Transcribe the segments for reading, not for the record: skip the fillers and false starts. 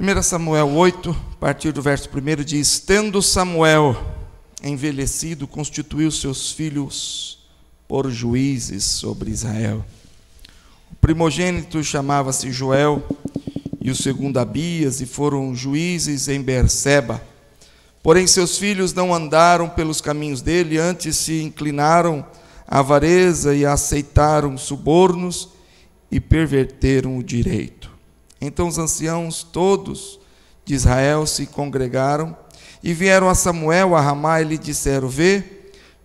1 Samuel 8, a partir do verso 1, diz: Tendo Samuel envelhecido, constituiu seus filhos por juízes sobre Israel. O primogênito chamava-se Joel, e o segundo Abias, e foram juízes em Beerseba. Porém seus filhos não andaram pelos caminhos dele, antes se inclinaram à avareza e aceitaram subornos e perverteram o direito. Então os anciãos todos de Israel se congregaram e vieram a Samuel a Ramá e lhe disseram: Vê,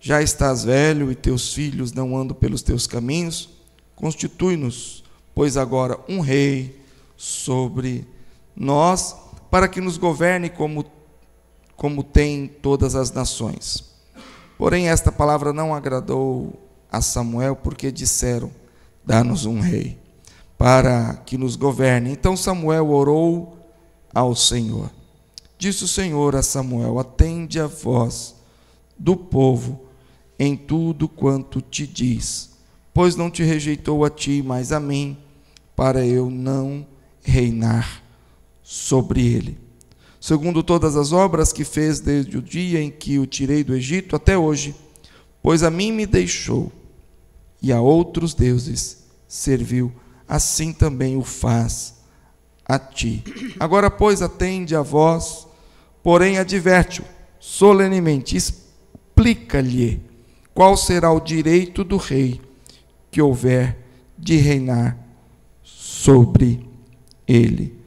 já estás velho e teus filhos não andam pelos teus caminhos, constitui-nos, pois agora um rei sobre nós, para que nos governe como tem todas as nações. Porém esta palavra não agradou a Samuel, porque disseram: Dá-nos um rei, para que nos governe. Então Samuel orou ao Senhor. Disse o Senhor a Samuel: Atende a voz do povo em tudo quanto te diz, pois não te rejeitou a ti, mas a mim, para eu não reinar sobre ele, segundo todas as obras que fez desde o dia em que o tirei do Egito até hoje, pois a mim me deixou e a outros deuses serviu, assim também o faz a ti. Agora, pois, atende a voz, porém adverte-o solenemente, explica-lhe qual será o direito do rei que houver de reinar sobre ele.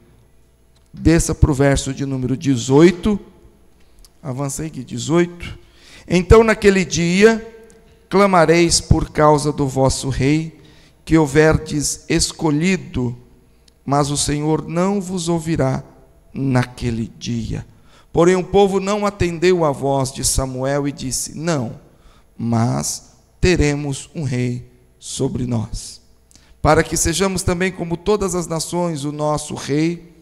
Desça para o verso de número 18, avancei aqui, 18. Então naquele dia clamareis por causa do vosso rei, que houverdes escolhido, mas o Senhor não vos ouvirá naquele dia. Porém o povo não atendeu à voz de Samuel e disse: Não, mas teremos um rei sobre nós, para que sejamos também como todas as nações. O nosso rei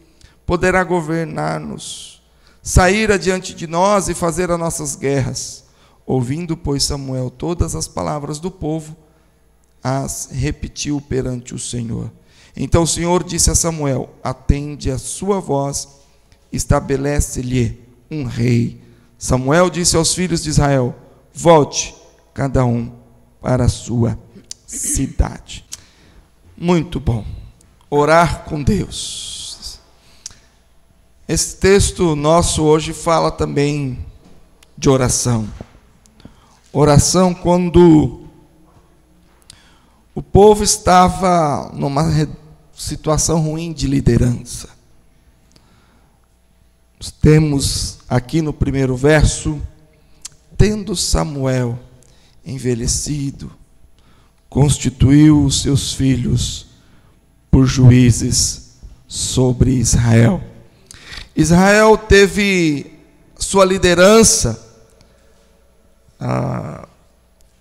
poderá governar-nos, sair adiante de nós e fazer as nossas guerras. Ouvindo, pois, Samuel todas as palavras do povo, as repetiu perante o Senhor. Então o Senhor disse a Samuel: Atende a sua voz, estabelece-lhe um rei. Samuel disse aos filhos de Israel: Volte, cada um para a sua cidade. Muito bom. Orar com Deus. Esse texto nosso hoje fala também de oração. Oração quando o povo estava numa situação ruim de liderança. Nós temos aqui no primeiro verso: Tendo Samuel envelhecido, constituiu os seus filhos por juízes sobre Israel. Israel teve sua liderança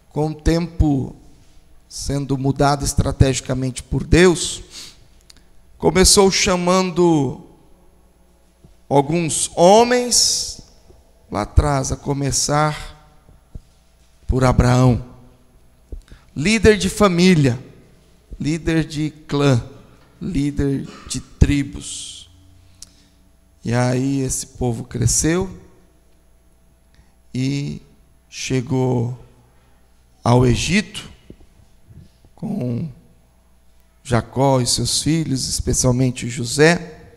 com o tempo sendo mudado estrategicamente por Deus. Começou chamando alguns homens lá atrás, a começar por Abraão, líder de família, líder de clã, líder de tribos. E aí esse povo cresceu e chegou ao Egito com Jacó e seus filhos, especialmente José.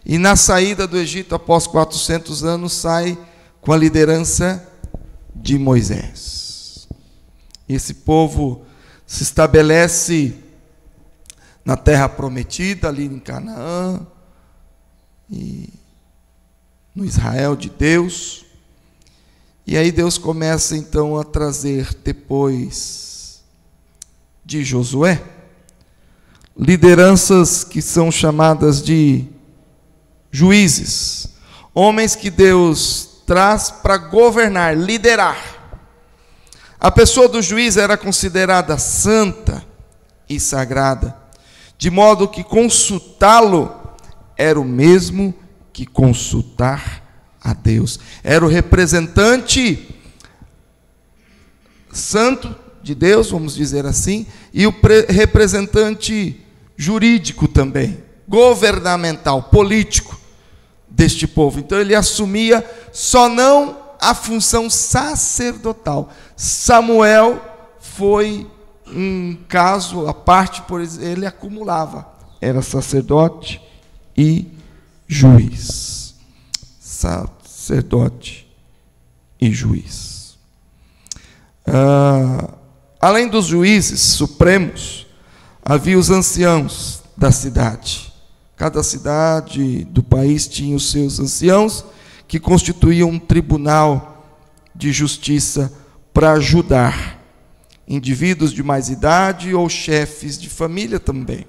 E na saída do Egito, após 400 anos, sai com a liderança de Moisés. Esse povo se estabelece na terra prometida, ali em Canaã, e no Israel de Deus. E aí Deus começa então a trazer, depois de Josué, lideranças que são chamadas de juízes, homens que Deus traz para governar, liderar. A pessoa do juiz era considerada santa e sagrada, de modo que consultá-lo era o mesmo que consultar a Deus. Era o representante santo de Deus, vamos dizer assim, e o representante jurídico também, governamental, político, deste povo. Então ele assumia só não a função sacerdotal. Samuel foi um caso à parte, por ele acumulava, era sacerdote e juiz. Sacerdote e juiz. Além dos juízes supremos, havia os anciãos da cidade. Cada cidade do país tinha os seus anciãos, que constituíam um tribunal de justiça para ajudar indivíduos de mais idade ou chefes de família também.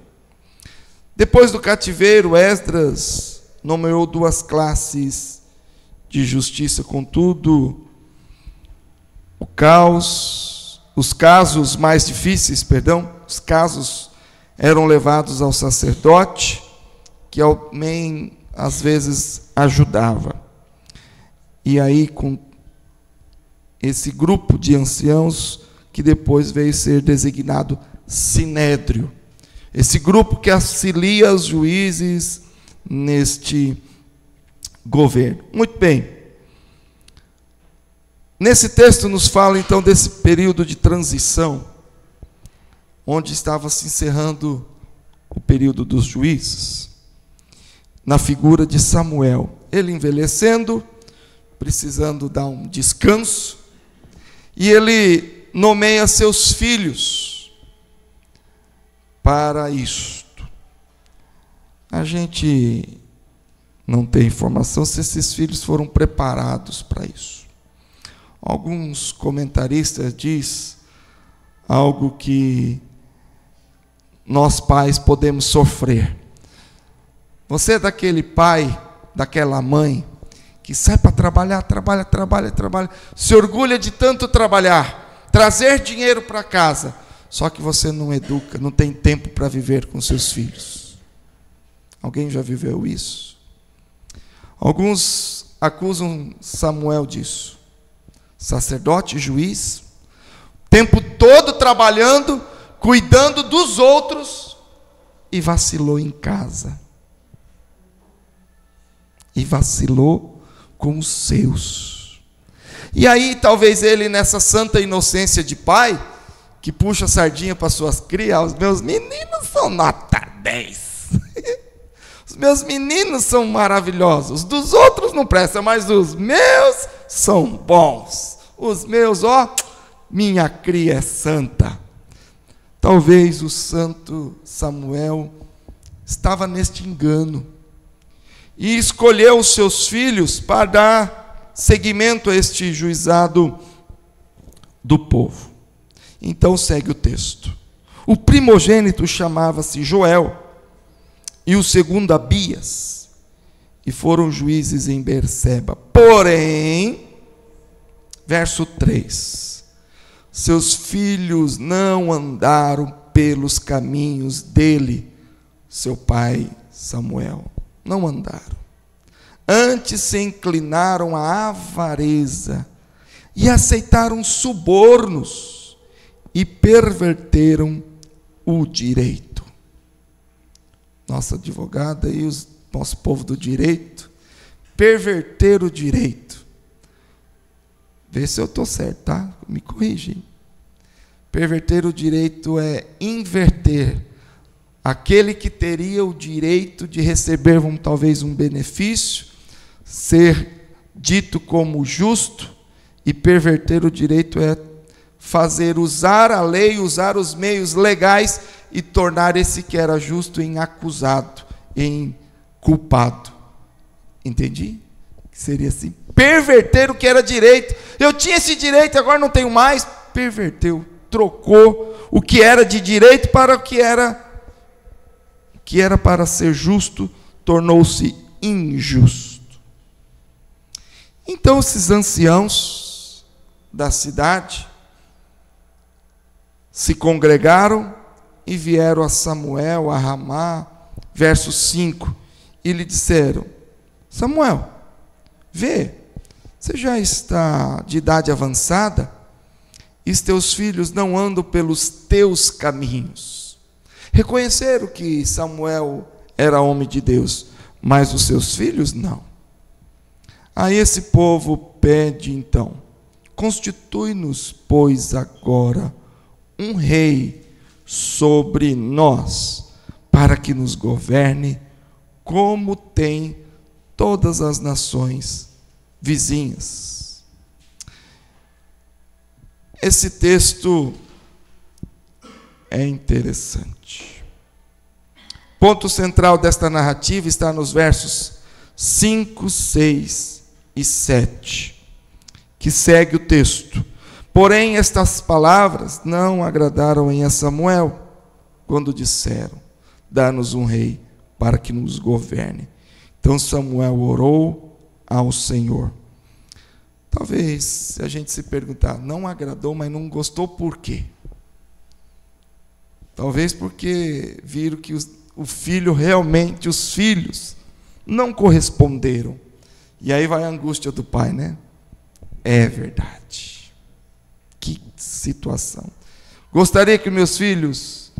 Depois do cativeiro, Esdras nomeou 2 classes de justiça, contudo, os casos mais difíceis, os casos eram levados ao sacerdote, que também às vezes ajudava. E aí, com esse grupo de anciãos, que depois veio ser designado sinédrio, esse grupo que auxilia os juízes neste governo. Muito bem. Nesse texto nos fala então desse período de transição, onde estava se encerrando o período dos juízes, na figura de Samuel. Ele envelhecendo, precisando dar um descanso, e ele nomeia seus filhos para isto. A gente não tem informação se esses filhos foram preparados para isso. Alguns comentaristas dizem algo que nós pais podemos sofrer. Você é daquele pai, daquela mãe, que sai para trabalhar, trabalha, se orgulha de tanto trabalhar, trazer dinheiro para casa, só que você não educa, não tem tempo para viver com seus filhos. Alguém já viveu isso? Alguns acusam Samuel disso. Sacerdote, juiz, o tempo todo trabalhando, cuidando dos outros, e vacilou em casa. E vacilou com os seus. E aí, talvez ele, nessa santa inocência de pai, que puxa a sardinha para suas crias, os meus meninos são nota 10. Os meus meninos são maravilhosos. Os dos outros não prestam, mas os meus são bons. Os meus, minha cria é santa. Talvez o santo Samuel estava neste engano e escolheu os seus filhos para dar seguimento a este juizado do povo. Então segue o texto. O primogênito chamava-se Joel, e o segundo Abias, e foram juízes em Berseba. Porém, verso 3, seus filhos não andaram pelos caminhos dele, seu pai Samuel. Não andaram. Antes se inclinaram à avareza e aceitaram subornos e perverteram o direito. Nossa advogada e nosso povo do direito, perverter o direito. Vê se eu estou certo, tá? Me corrige. Perverter o direito é inverter. Aquele que teria o direito de receber, talvez, um benefício, ser dito como justo, e perverter o direito é usar a lei, usar os meios legais e tornar esse que era justo em acusado, em culpado. Entendi? Seria assim, perverter o que era direito. Eu tinha esse direito, agora não tenho mais. Perverteu, trocou o que era de direito para o que era para ser justo, tornou-se injusto. Então esses anciãos da cidade se congregaram e vieram a Samuel, a Ramá, verso 5, e lhe disseram: Samuel, vê, você já está de idade avançada, e os teus filhos não andam pelos teus caminhos. Reconheceram que Samuel era homem de Deus, mas os seus filhos não. A esse povo pede então: constitui-nos, pois, agora um rei sobre nós, para que nos governe, como tem todas as nações vizinhas. Esse texto é interessante. O ponto central desta narrativa está nos versos 5, 6 e 7, que segue o texto. Porém, estas palavras não agradaram a Samuel, quando disseram: dá-nos um rei para que nos governe. Então Samuel orou ao Senhor. Talvez, se a gente se perguntar, não agradou, mas não gostou por quê? Talvez porque viram que o filho realmente, os filhos, não corresponderam. E aí vai a angústia do pai, né? É verdade. Que situação. Gostaria que meus filhos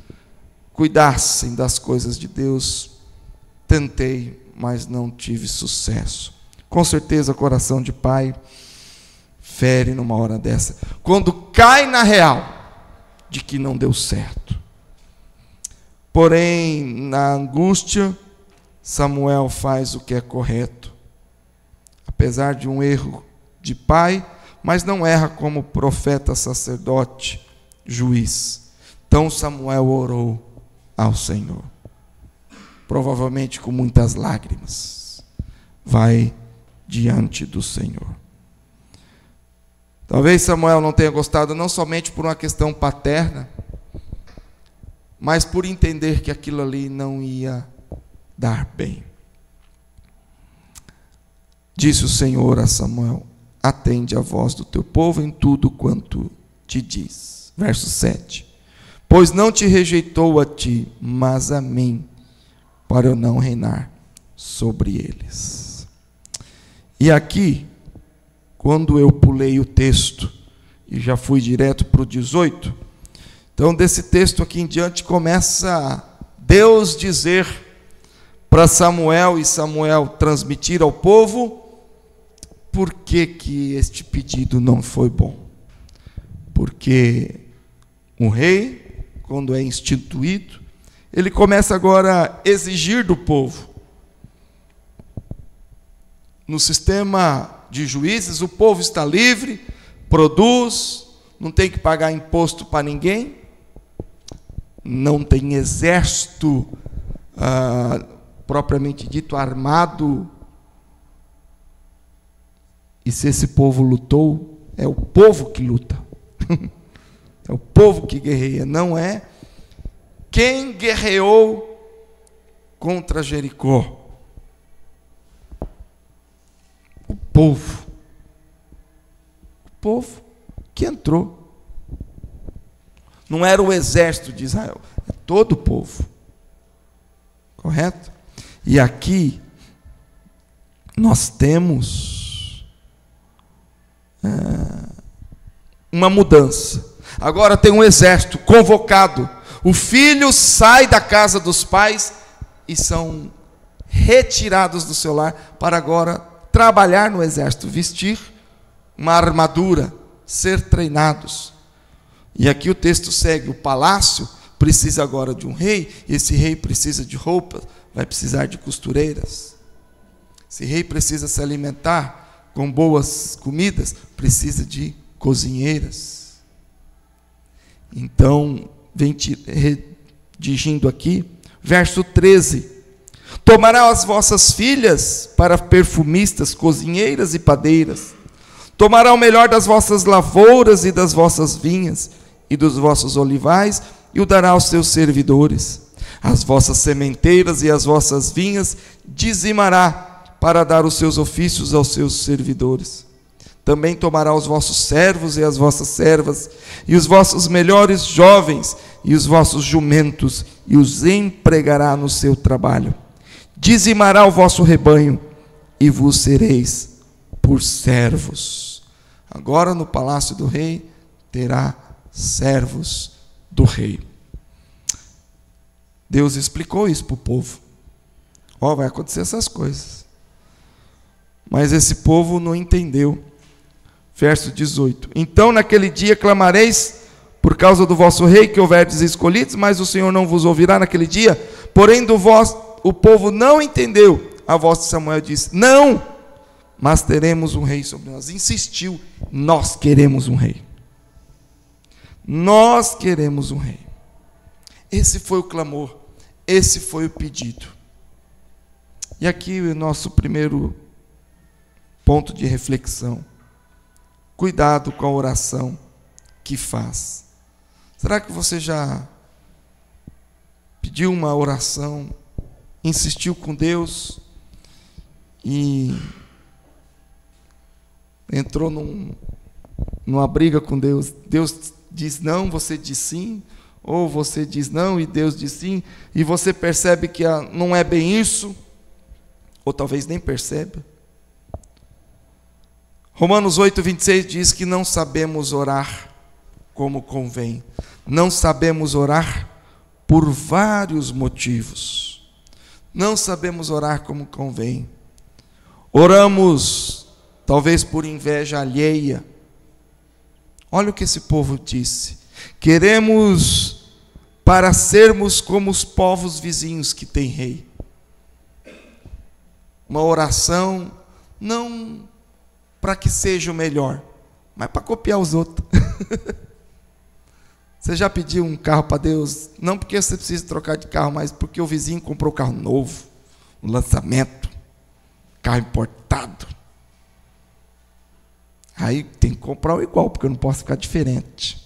cuidassem das coisas de Deus. Tentei, mas não tive sucesso. Com certeza o coração de pai fere numa hora dessa, quando cai na real de que não deu certo. Porém, na angústia, Samuel faz o que é correto, apesar de um erro de pai, mas não erra como profeta, sacerdote, juiz. Então Samuel orou ao Senhor, provavelmente com muitas lágrimas, vai diante do Senhor. Talvez Samuel não tenha gostado, não somente por uma questão paterna, mas por entender que aquilo ali não ia dar bem. Disse o Senhor a Samuel: atende a voz do teu povo em tudo quanto te diz. Verso 7. Pois não te rejeitou a ti, mas a mim, para eu não reinar sobre eles. E aqui, quando eu pulei o texto e já fui direto para o 18, então desse texto aqui em diante começa Deus dizer para Samuel, e Samuel transmitir ao povo por que este pedido não foi bom. Porque o rei, quando é instituído, ele começa agora a exigir do povo. No sistema de juízes, o povo está livre, produz, não tem que pagar imposto para ninguém, não tem exército propriamente dito armado. E se esse povo lutou, é o povo que luta. É o povo que guerreia, não é quem guerreou contra Jericó. O povo que entrou. Não era o exército de Israel, é todo o povo. Correto? E aqui nós temos uma mudança. Agora tem um exército convocado. O filho sai da casa dos pais e são retirados do seu lar para agora trabalhar no exército, vestir uma armadura, ser treinados. E aqui o texto segue: o palácio precisa agora de um rei, e esse rei precisa de roupas, vai precisar de costureiras. Esse rei precisa se alimentar com boas comidas, precisa de cozinheiras. Então, vem redigindo aqui, verso 13: tomará as vossas filhas para perfumistas, cozinheiras e padeiras, tomará o melhor das vossas lavouras e das vossas vinhas e dos vossos olivais, e o dará aos seus servidores. As vossas sementeiras e as vossas vinhas dizimará, para dar os seus ofícios aos seus servidores. Também tomará os vossos servos e as vossas servas, e os vossos melhores jovens, e os vossos jumentos, e os empregará no seu trabalho. Dizimará o vosso rebanho, e vos sereis por servos. Agora no palácio do rei, terá servos do rei. Deus explicou isso para o povo. Vai acontecer essas coisas. Mas esse povo não entendeu. Verso 18. Então naquele dia clamareis por causa do vosso rei que houverdes escolhidos, mas o Senhor não vos ouvirá naquele dia. Porém o povo não entendeu. A voz de Samuel disse: não, mas teremos um rei sobre nós. Insistiu: nós queremos um rei. Nós queremos um rei. Esse foi o clamor, esse foi o pedido. E aqui o nosso primeiro ponto de reflexão. Cuidado com a oração que faz. Será que você já pediu uma oração, insistiu com Deus e entrou numa briga com Deus? Deus diz não, você diz sim, ou você diz não e Deus diz sim, e você percebe que não é bem isso, ou talvez nem perceba. Romanos 8:26 diz que não sabemos orar como convém. Não sabemos orar por vários motivos. Não sabemos orar como convém. Oramos talvez por inveja alheia. Olha o que esse povo disse: queremos para sermos como os povos vizinhos que têm rei. Uma oração não para que seja o melhor, mas para copiar os outros. Você já pediu um carro para Deus? Não porque você precisa trocar de carro, mas porque o vizinho comprou carro novo, um lançamento, carro importado. Aí tem que comprar o igual, porque eu não posso ficar diferente.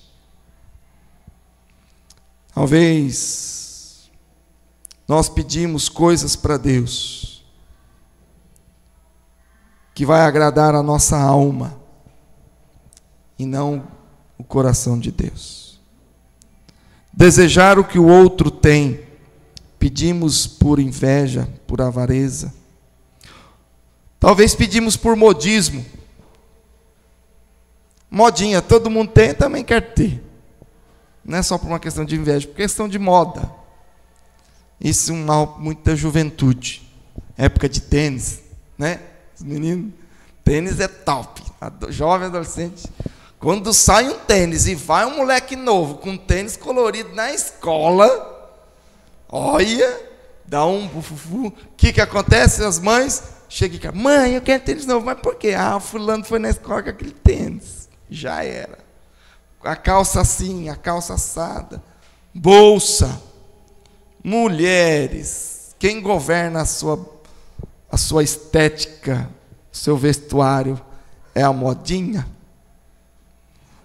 Talvez nós pedimos coisas para Deus que vai agradar a nossa alma e não o coração de Deus. Desejar o que o outro tem, pedimos por inveja, por avareza. Talvez pedimos por modismo. Modinha, todo mundo tem, também quer ter. Não é só por uma questão de inveja, por questão de moda. Isso é um mal muito da juventude. Época de tênis, né? Os meninos, tênis é top. Jovem adolescente, quando sai um tênis e vai um moleque novo com tênis colorido na escola, olha, dá um bufufu. O que acontece? As mães chegam e falam: mãe, eu quero tênis novo. Mas por quê? O fulano foi na escola com aquele tênis. Já era. A calça assim, a calça assada. Bolsa. Mulheres. Quem governa a sua estética, o seu vestuário, é a modinha?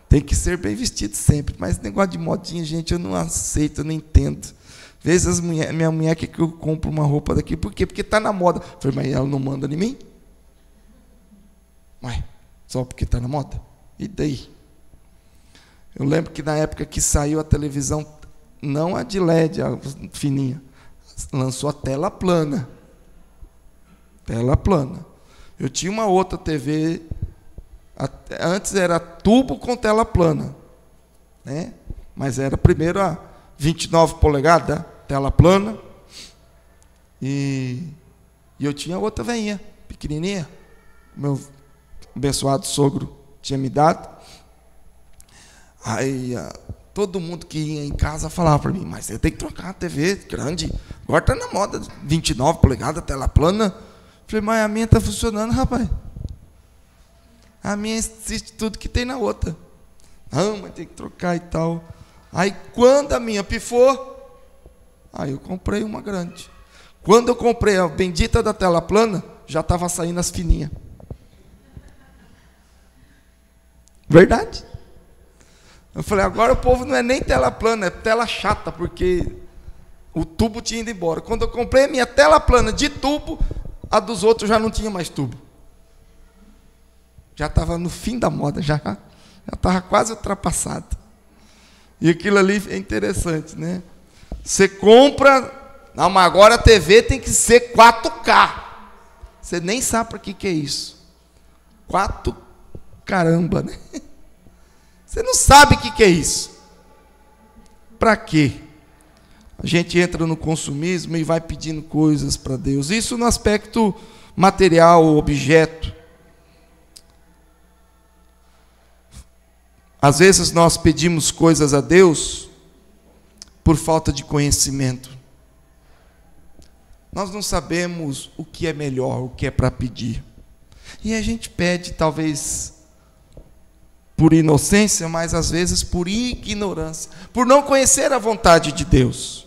Tem que ser bem vestido sempre. Mas esse negócio de modinha, gente, eu não aceito, eu não entendo. Às vezes minha mulher quer que eu compre uma roupa daqui. Por quê? Porque está na moda. Eu falei: mas ela não manda em mim? Ué, só porque está na moda? E daí? Eu lembro que na época que saiu a televisão, não a de LED, a fininha, lançou a tela plana. Tela plana. Eu tinha uma outra TV, antes era tubo com tela plana, né? Mas era primeiro a 29 polegadas, tela plana, e eu tinha outra veinha, pequenininha, meu abençoado sogro tinha me dado. Aí todo mundo que ia em casa falava para mim: mas você tem que trocar a TV grande, agora está na moda, 29 polegadas, tela plana. Falei: mas a minha está funcionando, rapaz. A minha assiste tudo que tem na outra. Não, mas tem que trocar e tal. Aí quando a minha pifou, aí eu comprei uma grande. Quando eu comprei a bendita da tela plana, já estava saindo as fininhas. Verdade. Eu falei: agora o povo não é nem tela plana, é tela chata, porque o tubo tinha ido embora. Quando eu comprei a minha tela plana de tubo, a dos outros já não tinha mais tubo. Já estava no fim da moda, já estava quase ultrapassado. E aquilo ali é interessante, né? Você compra, não, mas agora a TV tem que ser 4K. Você nem sabe para que é isso. 4 caramba, né? Você não sabe o que é isso. Para quê? A gente entra no consumismo e vai pedindo coisas para Deus. Isso no aspecto material ou objeto. Às vezes nós pedimos coisas a Deus por falta de conhecimento. Nós não sabemos o que é melhor, o que é para pedir. E a gente pede, talvez, por inocência, mas às vezes por ignorância, por não conhecer a vontade de Deus.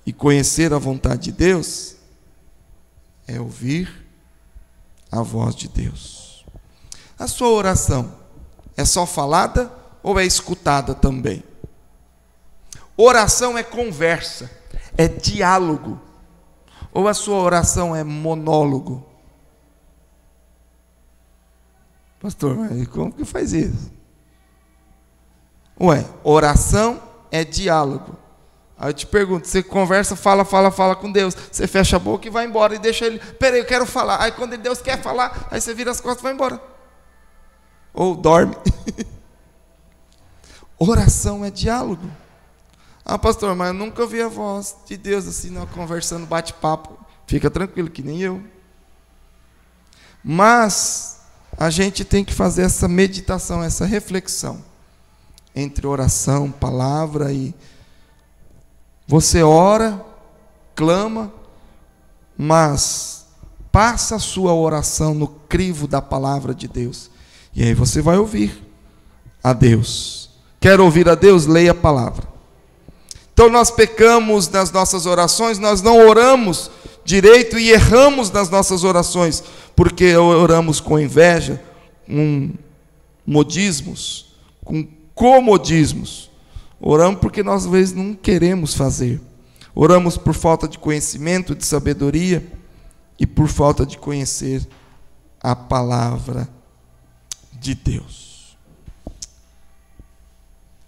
E conhecer a vontade de Deus é ouvir a voz de Deus. A sua oração é só falada ou é escutada também? Oração é conversa, é diálogo. Ou a sua oração é monólogo? Pastor, mas como que faz isso? Ué, oração é diálogo. Aí eu te pergunto, você conversa, fala com Deus, você fecha a boca e vai embora e deixa ele, peraí, eu quero falar. Aí quando Deus quer falar, aí você vira as costas e vai embora. Ou dorme. Oração é diálogo. Ah, pastor, mas eu nunca ouvi a voz de Deus assim, não, conversando, bate-papo. Fica tranquilo, que nem eu. Mas a gente tem que fazer essa meditação, essa reflexão entre oração, palavra e você ora, clama, mas passa a sua oração no crivo da palavra de Deus. E aí você vai ouvir a Deus. Quer ouvir a Deus? Leia a palavra. Então nós pecamos nas nossas orações, nós não oramos direito e erramos nas nossas orações, porque oramos com inveja, com modismos, com comodismos. Oramos porque nós às vezes não queremos fazer. Oramos por falta de conhecimento, de sabedoria e por falta de conhecer a palavra de Deus.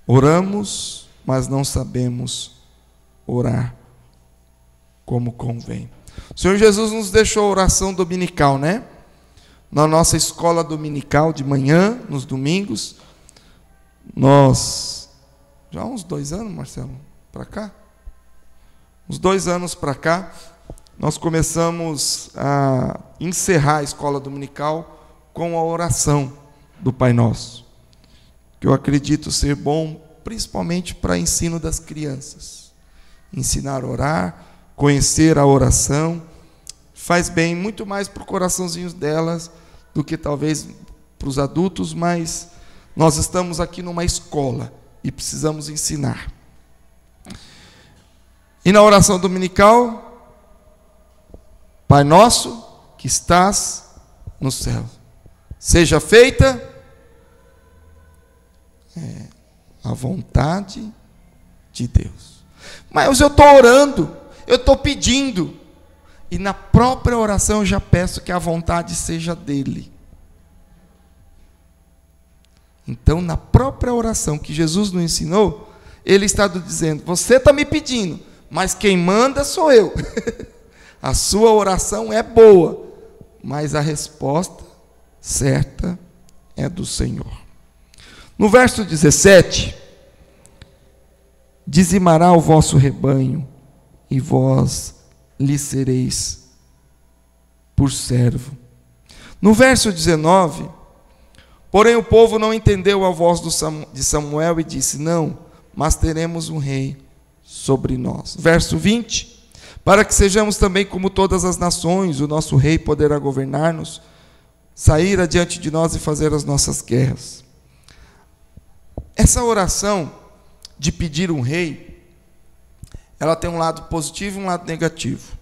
Oramos, mas não sabemos orar como convém. O Senhor Jesus nos deixou a oração dominical, né? Na nossa escola dominical de manhã, nos domingos, nós, já há uns 2 anos, Marcelo, para cá? Uns 2 anos para cá, nós começamos a encerrar a escola dominical com a oração do Pai Nosso, que eu acredito ser bom, principalmente para ensino das crianças. Ensinar a orar, conhecer a oração, faz bem muito mais para o coraçãozinho delas do que talvez para os adultos, mas nós estamos aqui numa escola e precisamos ensinar. E na oração dominical, Pai nosso que estás no céu, seja feita a vontade de Deus. Mas eu estou orando, eu estou pedindo, e na própria oração eu já peço que a vontade seja dele. Então, na própria oração que Jesus nos ensinou, ele está dizendo, você está me pedindo, mas quem manda sou eu. A sua oração é boa, mas a resposta certa é do Senhor. No verso 17, dizimará o vosso rebanho, e vós lhe sereis por servo. No verso 19, porém o povo não entendeu a voz de Samuel e disse, não, mas teremos um rei sobre nós. Verso 20, para que sejamos também como todas as nações, o nosso rei poderá governar-nos, sair adiante de nós e fazer as nossas guerras. Essa oração de pedir um rei, ela tem um lado positivo e um lado negativo.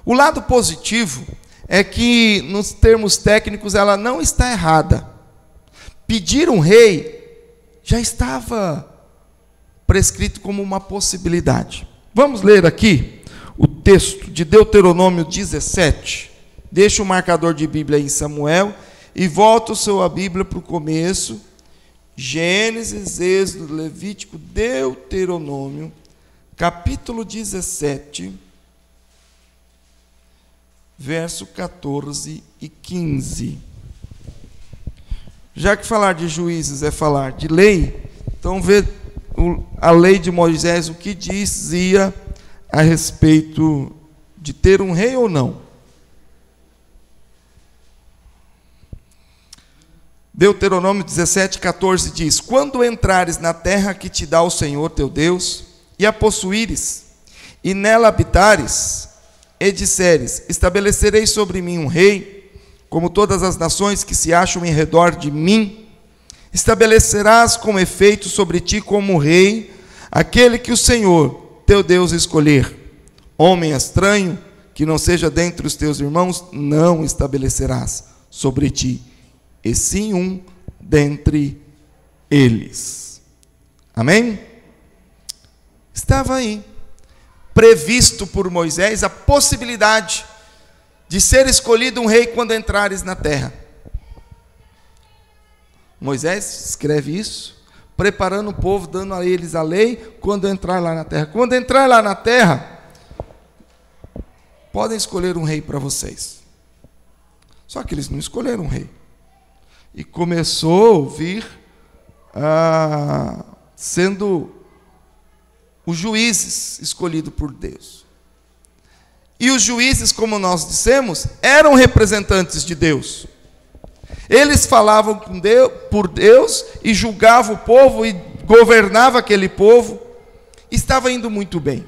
O lado positivo é que, nos termos técnicos, ela não está errada. Pedir um rei já estava prescrito como uma possibilidade. Vamos ler aqui o texto de Deuteronômio 17. Deixa o marcador de Bíblia aí em Samuel e volta a sua Bíblia para o começo. Gênesis, Êxodo, Levítico, Deuteronômio, capítulo 17, verso 14 e 15. Já que falar de juízes é falar de lei, então vê a lei de Moisés, o que dizia a respeito de ter um rei ou não. Deuteronômio 17:14 diz: quando entrares na terra que te dá o Senhor teu Deus, e a possuíres, e nela habitares, e disseres: estabelecerei sobre mim um rei, como todas as nações que se acham em redor de mim, estabelecerás com efeito sobre ti como rei, aquele que o Senhor teu Deus escolher. Homem estranho, que não seja dentre os teus irmãos, não estabelecerás sobre ti, e sim um dentre eles. Amém? Estava aí, previsto por Moisés, a possibilidade de ser escolhido um rei quando entrares na terra. Moisés escreve isso, preparando o povo, dando a eles a lei, quando entrar lá na terra. Quando entrar lá na terra, podem escolher um rei para vocês. Só que eles não escolheram um rei. E começou a vir sendo os juízes escolhidos por Deus. E os juízes, como nós dissemos, eram representantes de Deus. Eles falavam com Deus, por Deus, e julgavam o povo, e governavam aquele povo. Estava indo muito bem.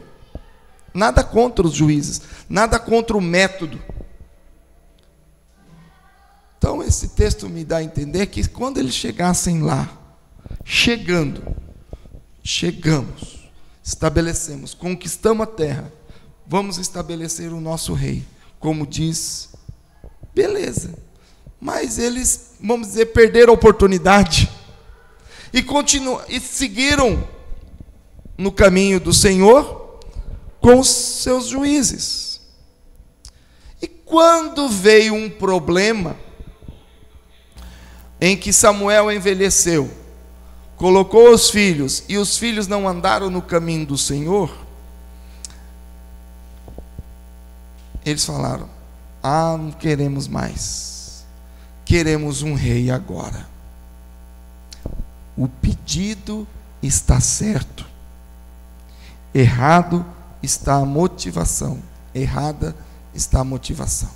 Nada contra os juízes, nada contra o método. Então esse texto me dá a entender que quando eles chegassem lá, chegamos, estabelecemos, conquistamos a terra, vamos estabelecer o nosso rei, como diz, beleza. Mas eles, vamos dizer, perderam a oportunidade e seguiram no caminho do Senhor com os seus juízes. E quando veio um problema em que Samuel envelheceu, colocou os filhos, e os filhos não andaram no caminho do Senhor, eles falaram: não queremos mais, queremos um rei agora. O pedido está certo, errado está a motivação, errada está a motivação.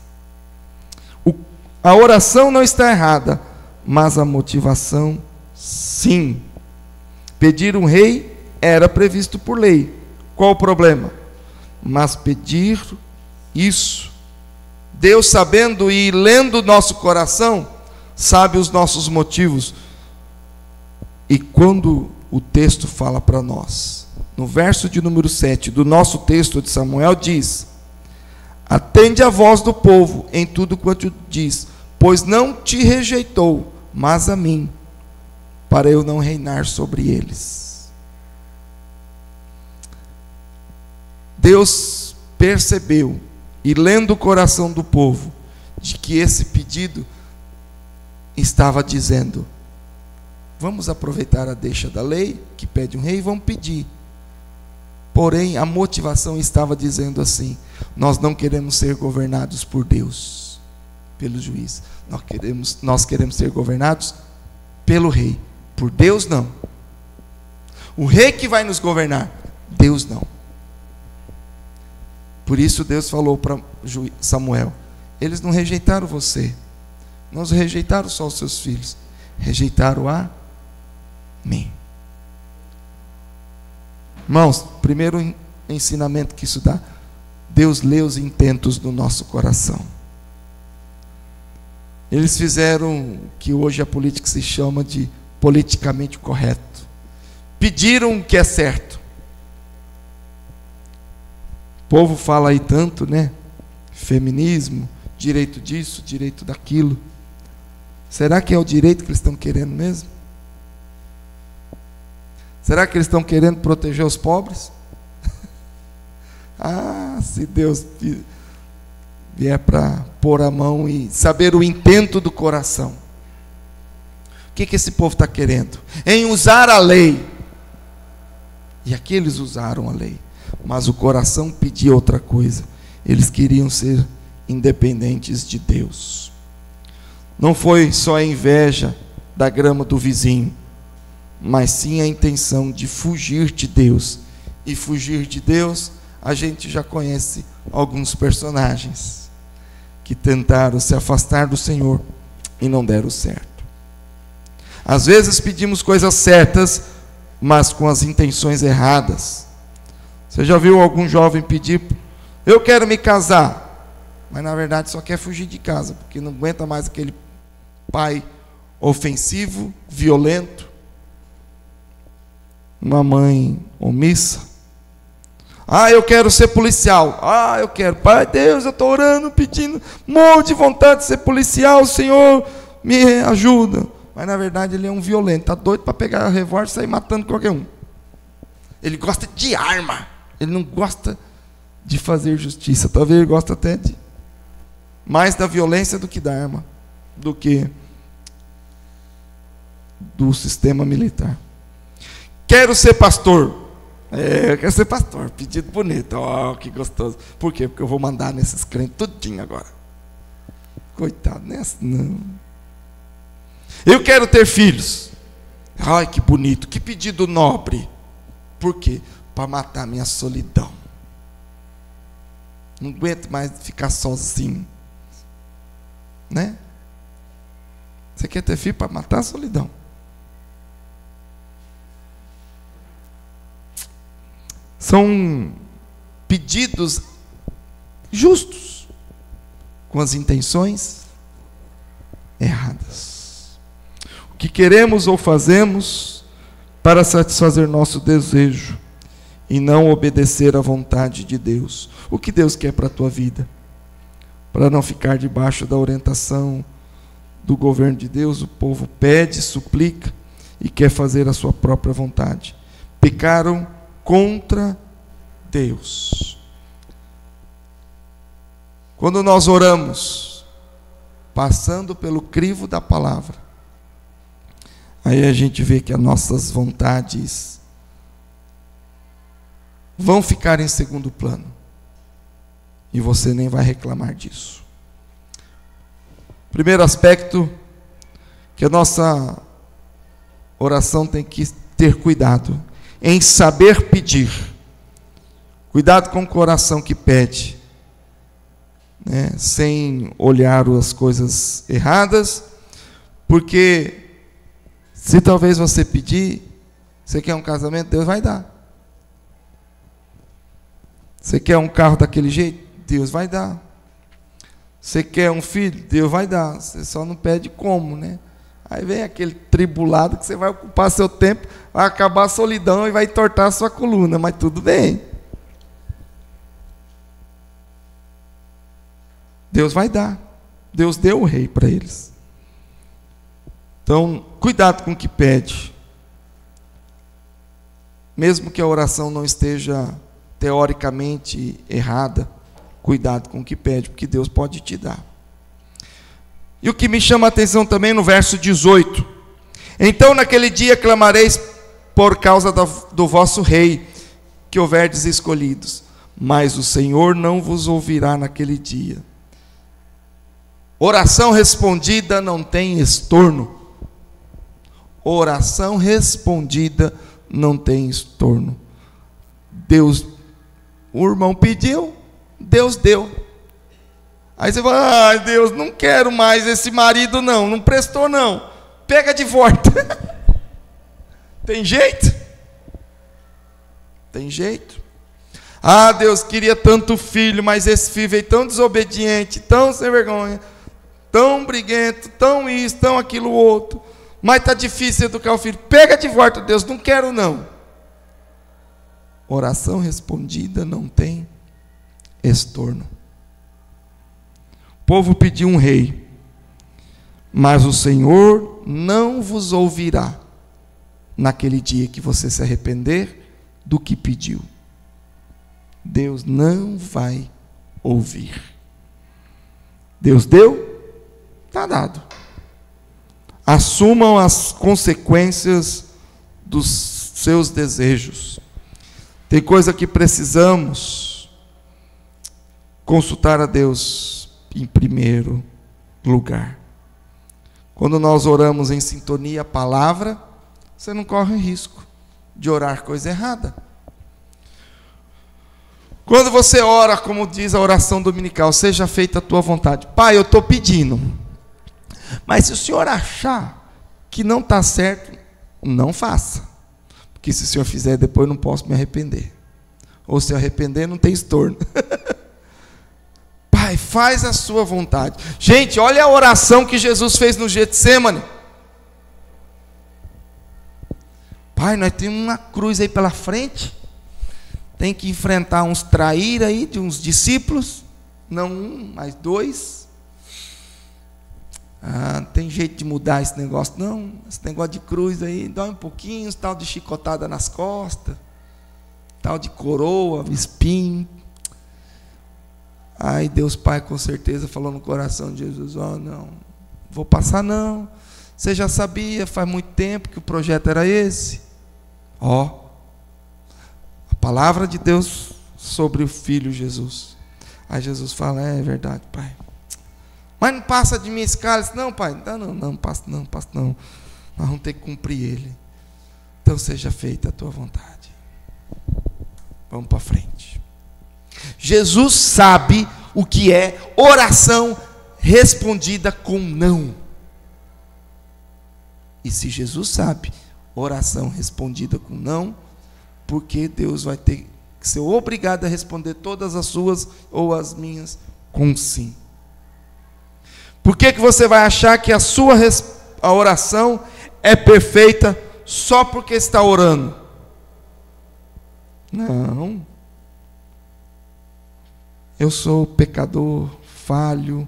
A oração não está errada, mas a motivação sim. Pedir um rei era previsto por lei. Qual o problema? Mas pedir isso, Deus, sabendo e lendo o nosso coração, sabe os nossos motivos. E quando o texto fala para nós, no verso de número 7 do nosso texto de Samuel, diz: atende a voz do povo em tudo quanto diz, pois não te rejeitou, mas a mim, para eu não reinar sobre eles. Deus percebeu, e lendo o coração do povo, de que esse pedido estava dizendo: vamos aproveitar a deixa da lei, que pede um rei, e vamos pedir. Porém, a motivação estava dizendo assim: nós não queremos ser governados por Deus, pelo juiz. Nós queremos ser governados pelo rei. Por Deus, não. O rei que vai nos governar, Deus não. Por isso Deus falou para Samuel: eles não rejeitaram você, não rejeitaram só os seus filhos, rejeitaram a mim. Irmãos, primeiro ensinamento que isso dá: Deus lê os intentos do nosso coração. Eles fizeram o que hoje a política se chama de politicamente correto. Pediram o que é certo. O povo fala aí tanto, né? Feminismo, direito disso, direito daquilo. Será que é o direito que eles estão querendo mesmo? Será que eles estão querendo proteger os pobres? Se Deus vier para pôr a mão e saber o intento do coração. O que esse povo está querendo? Em usar a lei. E aqui eles usaram a lei, mas o coração pedia outra coisa. Eles queriam ser independentes de Deus. Não foi só a inveja da grama do vizinho, mas sim a intenção de fugir de Deus. E fugir de Deus, a gente já conhece alguns personagens que tentaram se afastar do Senhor e não deram certo. Às vezes pedimos coisas certas, mas com as intenções erradas. Você já viu algum jovem pedir: eu quero me casar, mas na verdade só quer fugir de casa, porque não aguenta mais aquele pai ofensivo, violento, uma mãe omissa? Eu quero ser policial. Eu quero. Pai Deus, eu estou orando, pedindo, morro de vontade de ser policial, Senhor, me ajuda. Mas na verdade ele é um violento, está doido para pegar a revólver e sair matando qualquer um. Ele gosta de arma, ele não gosta de fazer justiça. Talvez ele goste até mais da violência do que da arma, do que do sistema militar. Quero ser pastor. Eu quero ser pastor, pedido bonito. Que gostoso. Por quê? Porque eu vou mandar nesses crentes tudinho agora. Coitado, nessa não. Eu quero ter filhos. Que bonito, que pedido nobre. Por quê? Para matar a minha solidão. Não aguento mais ficar sozinho. Né? Você quer ter filho para matar a solidão. São pedidos justos, com as intenções erradas. O que queremos ou fazemos para satisfazer nosso desejo e não obedecer à vontade de Deus. O que Deus quer para a tua vida? Para não ficar debaixo da orientação do governo de Deus, o povo pede, suplica e quer fazer a sua própria vontade. Pecaram contra Deus. Quando nós oramos, passando pelo crivo da palavra, aí a gente vê que as nossas vontades vão ficar em segundo plano, e você nem vai reclamar disso. Primeiro aspecto, que a nossa oração tem que ter cuidado em saber pedir. Cuidado com o coração que pede, né? Sem olhar as coisas erradas, porque se talvez você pedir, você quer um casamento, Deus vai dar. Você quer um carro daquele jeito, Deus vai dar. Você quer um filho, Deus vai dar. Você só não pede como, né? Aí vem aquele tribulado que você vai ocupar seu tempo, vai acabar a solidão e vai entortar a sua coluna, mas tudo bem. Deus vai dar. Deus deu o rei para eles. Então, cuidado com o que pede. Mesmo que a oração não esteja teoricamente errada, cuidado com o que pede, porque Deus pode te dar. E o que me chama a atenção também no verso 18: então naquele dia clamareis por causa do vosso rei, que houverdes escolhidos, mas o Senhor não vos ouvirá naquele dia. Oração respondida não tem estorno. Oração respondida não tem estorno. Deus, o irmão pediu, Deus deu. Aí você fala: Deus, não quero mais esse marido não prestou não, pega de volta. Tem jeito? Tem jeito. Deus, queria tanto filho, mas esse filho veio tão desobediente, tão sem vergonha, tão briguento, tão isso, tão aquilo outro, mas está difícil educar o filho, pega de volta. Deus, não quero não. Oração respondida não tem estorno. O povo pediu um rei, mas o Senhor não vos ouvirá naquele dia que você se arrepender do que pediu. Deus não vai ouvir. Deus deu, está dado. Assumam as consequências dos seus desejos. Tem coisa que precisamos consultar a Deus em primeiro lugar. Quando nós oramos em sintonia à palavra, você não corre risco de orar coisa errada. Quando você ora, como diz a oração dominical, seja feita a tua vontade. Pai, eu estou pedindo, mas se o Senhor achar que não está certo, não faça. Porque se o senhor fizer, depois eu não posso me arrepender. Ou se arrepender, não tem estorno. Pai, faz a sua vontade. Gente, olha a oração que Jesus fez no Getsêmani. Pai, nós temos uma cruz aí pela frente. Tem que enfrentar uns traíra aí, de uns discípulos. Não um, mas dois. Não tem jeito de mudar esse negócio, não. Esse negócio de cruz aí, dói um pouquinho, tal de chicotada nas costas, tal de coroa, espinho. Aí Deus Pai com certeza falou no coração de Jesus: não, vou passar não. Você já sabia, faz muito tempo que o projeto era esse. A palavra de Deus sobre o Filho Jesus. Aí Jesus fala: é verdade, Pai. Mas não passa de mim esse cálice. Não, Pai, não passa não. Nós vamos ter que cumprir ele. Então seja feita a tua vontade. Vamos para frente. Jesus sabe o que é oração respondida com não. E se Jesus sabe oração respondida com não, porque Deus vai ter que ser obrigado a responder todas as suas ou as minhas com sim. Por que você vai achar que a oração é perfeita só porque está orando? Não. Eu sou pecador, falho.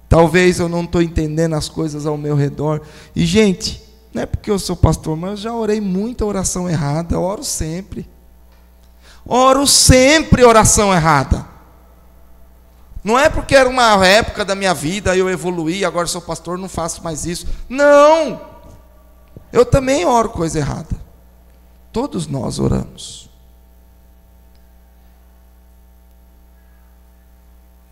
Talvez eu não estou entendendo as coisas ao meu redor. E, gente, não é porque eu sou pastor, mas eu já orei muita oração errada. Eu oro sempre. Oro sempre oração errada. Não é porque era uma época da minha vida, eu evoluí, agora sou pastor, não faço mais isso. Não! Eu também oro coisa errada. Todos nós oramos.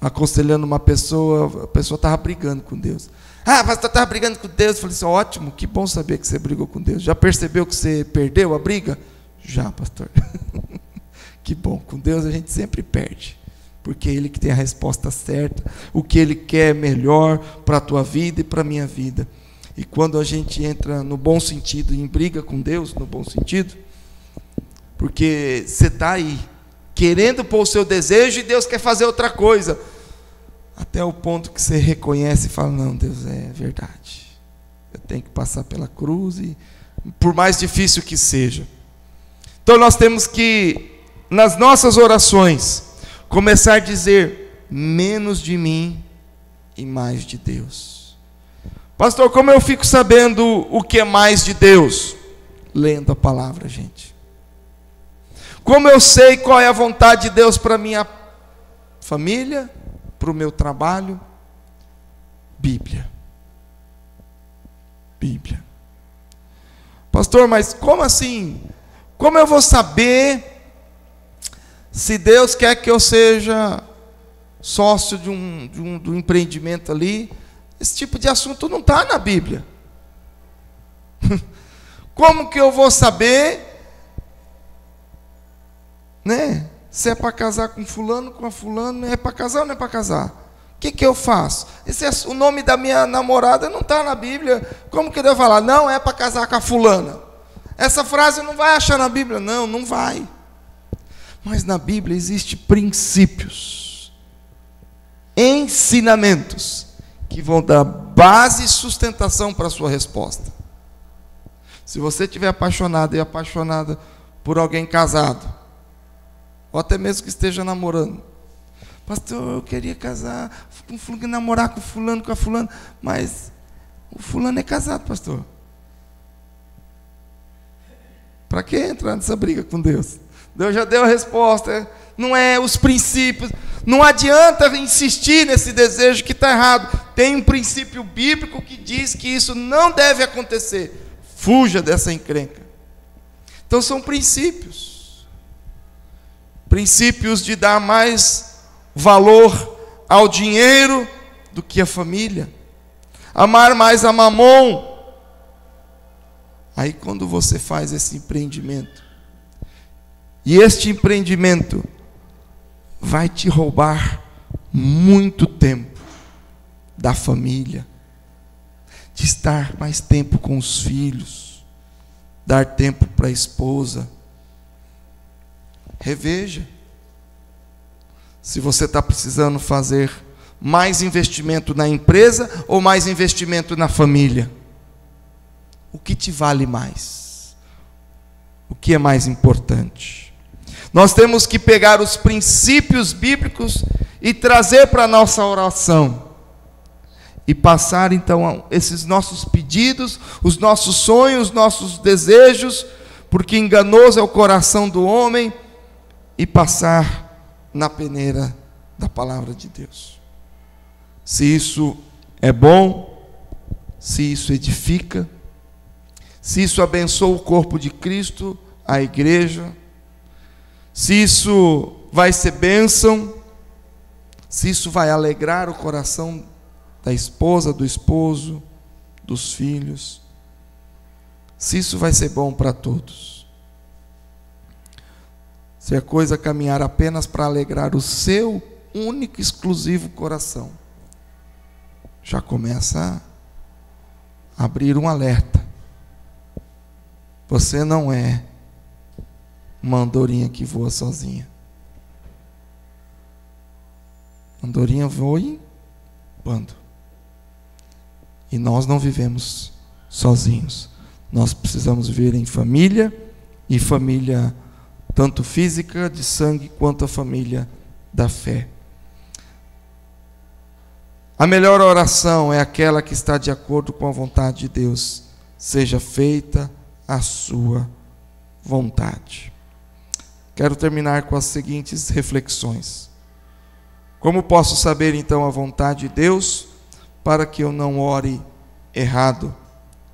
Aconselhando uma pessoa, a pessoa estava brigando com Deus. Pastor, estava brigando com Deus. Eu falei assim: ótimo, que bom saber que você brigou com Deus. Já percebeu que você perdeu a briga? Já, pastor. Que bom, com Deus a gente sempre perde. Porque é Ele que tem a resposta certa, o que Ele quer melhor para a tua vida e para a minha vida. E quando a gente entra no bom sentido, em briga com Deus, no bom sentido, porque você está aí, querendo pôr o seu desejo e Deus quer fazer outra coisa, até o ponto que você reconhece e fala: não, Deus, é verdade, eu tenho que passar pela cruz, e por mais difícil que seja. Então nós temos que, nas nossas orações, começar a dizer: menos de mim e mais de Deus. Pastor, como eu fico sabendo o que é mais de Deus? Lendo a palavra, gente. Como eu sei qual é a vontade de Deus para a minha família, para o meu trabalho? Bíblia. Bíblia. Pastor, mas como assim? Como eu vou saber se Deus quer que eu seja sócio de um empreendimento ali? Esse tipo de assunto não está na Bíblia. Como que eu vou saber, né? Se é para casar com fulano, com a fulano, é para casar ou não é para casar? O que eu faço? O nome da minha namorada não está na Bíblia. Como que eu devo falar? Não, é para casar com a fulana. Essa frase não vai achar na Bíblia. Não, não vai. Mas na Bíblia existem princípios, ensinamentos, que vão dar base e sustentação para a sua resposta. Se você estiver apaixonado e apaixonada por alguém casado, ou até mesmo que esteja namorando: pastor, eu queria casar, namorar com fulano, com a fulana, mas o fulano é casado, pastor. Para que entrar nessa briga com Deus? Deus já deu a resposta. Não é os princípios. Não adianta insistir nesse desejo que está errado. Tem um princípio bíblico que diz que isso não deve acontecer. Fuja dessa encrenca. Então são princípios. Princípios de dar mais valor ao dinheiro do que à família. Amar mais a mamon. Aí quando você faz esse empreendimento, e este empreendimento vai te roubar muito tempo da família, de estar mais tempo com os filhos, dar tempo para a esposa. Reveja se você está precisando fazer mais investimento na empresa ou mais investimento na família. O que te vale mais? O que é mais importante? Nós temos que pegar os princípios bíblicos e trazer para a nossa oração. E passar então esses nossos pedidos, os nossos sonhos, os nossos desejos, porque enganoso é o coração do homem, e passar na peneira da palavra de Deus. Se isso é bom, se isso edifica, se isso abençoa o corpo de Cristo, a igreja, se isso vai ser bênção, se isso vai alegrar o coração da esposa, do esposo, dos filhos, se isso vai ser bom para todos. Se a coisa caminhar apenas para alegrar o seu único, exclusivo coração, já começa a abrir um alerta. Você não é uma andorinha que voa sozinha. Andorinha voa em bando. E nós não vivemos sozinhos. Nós precisamos viver em família, e família tanto física, de sangue, quanto a família da fé. A melhor oração é aquela que está de acordo com a vontade de Deus. Seja feita a sua vontade. Quero terminar com as seguintes reflexões. Como posso saber então a vontade de Deus para que eu não ore errado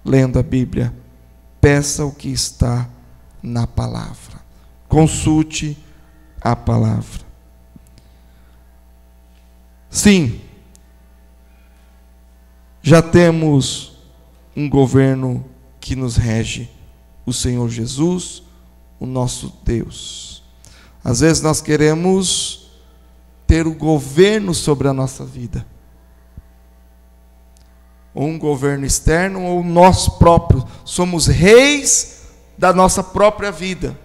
lendo a Bíblia? Peça o que está na palavra. Consulte a palavra. Sim, já temos um governo que nos rege, o Senhor Jesus, o nosso Deus. Às vezes nós queremos ter o governo sobre a nossa vida, ou um governo externo, ou nós próprios, somos reis da nossa própria vida.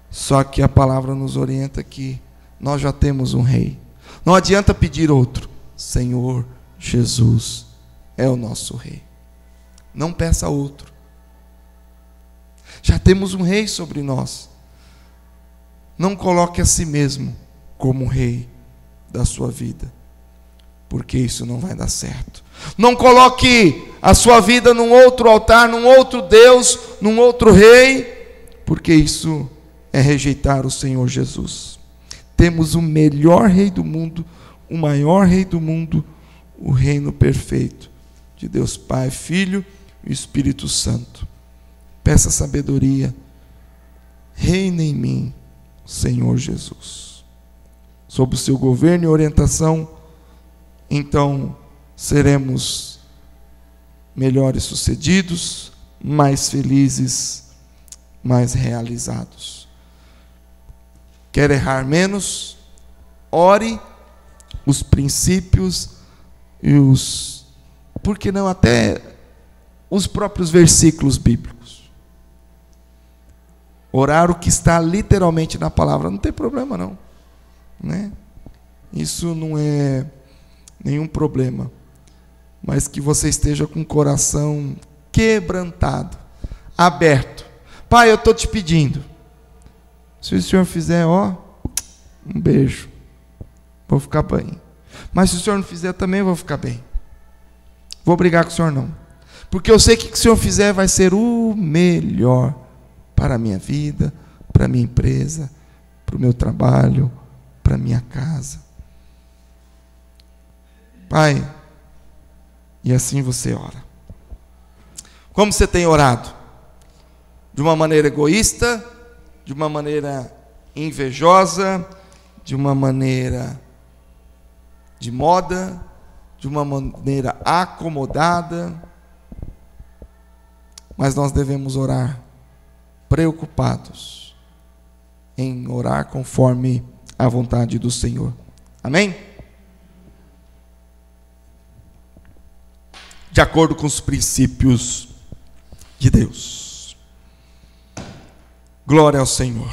Só que a palavra nos orienta que nós já temos um rei. Não adianta pedir outro. Senhor Jesus é o nosso rei. Não peça outro. Já temos um rei sobre nós. Não coloque a si mesmo como rei da sua vida, porque isso não vai dar certo. Não coloque a sua vida num outro altar, num outro Deus, num outro rei, porque isso é rejeitar o Senhor Jesus. Temos o melhor rei do mundo, o maior rei do mundo, o reino perfeito de Deus Pai, Filho e Espírito Santo. Peça sabedoria. Reina em mim, Senhor Jesus. Sob o seu governo e orientação, então seremos melhores sucedidos, mais felizes, mais realizados. Quer errar menos? Ore os princípios e por que não até os próprios versículos bíblicos. Orar o que está literalmente na palavra, não tem problema não, né? Isso não é nenhum problema, mas que você esteja com o coração quebrantado, aberto. Pai, eu estou te pedindo, se o Senhor fizer, um beijo, vou ficar bem. Mas se o Senhor não fizer também, eu vou ficar bem. Vou brigar com o Senhor não, porque eu sei que o que o Senhor fizer vai ser o melhor para a minha vida, para a minha empresa, para o meu trabalho, para a minha casa. Pai, e assim você ora. Como você tem orado? De uma maneira egoísta, de uma maneira invejosa, de uma maneira de moda, de uma maneira acomodada. Mas nós devemos orar preocupados em orar conforme a vontade do Senhor. Amém? de acordo com os princípios de Deus. Glória ao Senhor.